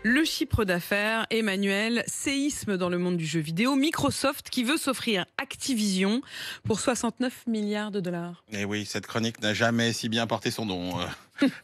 Le chiffre d'affaires, Emmanuel, séisme dans le monde du jeu vidéo. Microsoft qui veut s'offrir Activision pour 69 milliards de dollars. Et oui, cette chronique n'a jamais si bien porté son nom.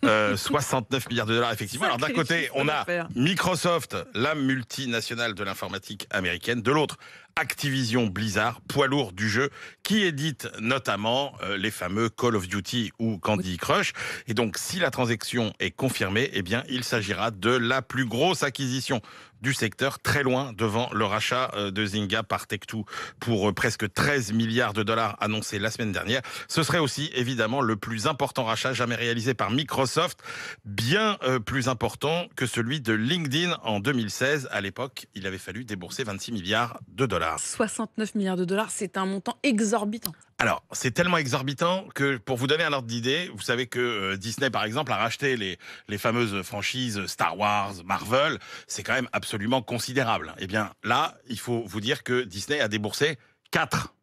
69 milliards de dollars, effectivement. Alors d'un côté, on a Microsoft, la multinationale de l'informatique américaine. De l'autre, Activision Blizzard, poids lourd du jeu, qui édite notamment les fameux Call of Duty ou Candy Crush. Et donc, si la transaction est confirmée, eh bien, il s'agira de la plus grosse acquisition du secteur, très loin devant le rachat de Zynga par Take-Two pour presque 13 milliards de dollars annoncés la semaine dernière. Ce serait aussi évidemment le plus important rachat jamais réalisé par Microsoft, bien plus important que celui de LinkedIn en 2016. À l'époque, il avait fallu débourser 26 milliards de dollars. 69 milliards de dollars, c'est un montant exorbitant. Alors, c'est tellement exorbitant que, pour vous donner un ordre d'idée, vous savez que Disney, par exemple, a racheté les fameuses franchises Star Wars, Marvel. C'est quand même absolument considérable. Eh bien, là, il faut vous dire que Disney a déboursé 4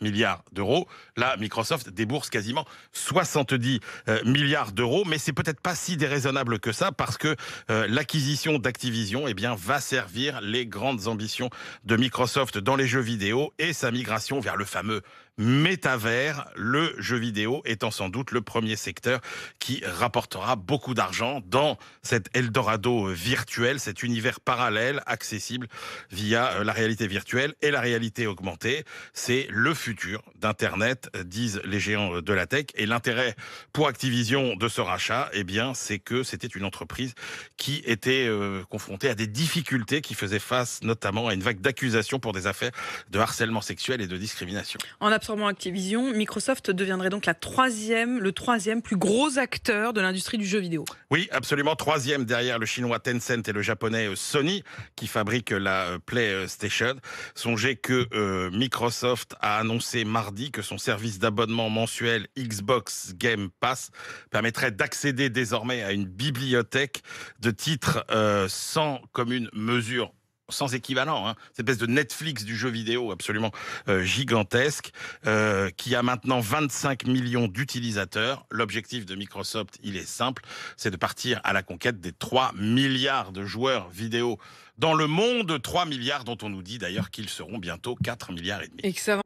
milliards d'euros. Là, Microsoft débourse quasiment 70 milliards d'euros, mais c'est peut-être pas si déraisonnable que ça, parce que l'acquisition d'Activision, eh bien, va servir les grandes ambitions de Microsoft dans les jeux vidéo et sa migration vers le fameux métavers, le jeu vidéo étant sans doute le premier secteur qui rapportera beaucoup d'argent dans cet Eldorado virtuel, cet univers parallèle accessible via la réalité virtuelle et la réalité augmentée. C'est le futur d'Internet, disent les géants de la tech. Et l'intérêt pour Activision de ce rachat, eh bien, c'est que c'était une entreprise qui était confrontée à des difficultés, qui faisait face notamment à une vague d'accusations pour des affaires de harcèlement sexuel et de discrimination. En absorbant Activision, Microsoft deviendrait donc le troisième plus gros acteur de l'industrie du jeu vidéo. Oui, absolument. Troisième derrière le chinois Tencent et le japonais Sony, qui fabriquent la PlayStation. Songez que Microsoft a annoncé mardi que son service d'abonnement mensuel Xbox Game Pass permettrait d'accéder désormais à une bibliothèque de titres sans commune mesure, sans équivalent, cette espèce de Netflix du jeu vidéo absolument gigantesque, qui a maintenant 25 millions d'utilisateurs. L'objectif de Microsoft, il est simple, c'est de partir à la conquête des 3 milliards de joueurs vidéo dans le monde, 3 milliards dont on nous dit d'ailleurs qu'ils seront bientôt 4 milliards et demi. Et que ça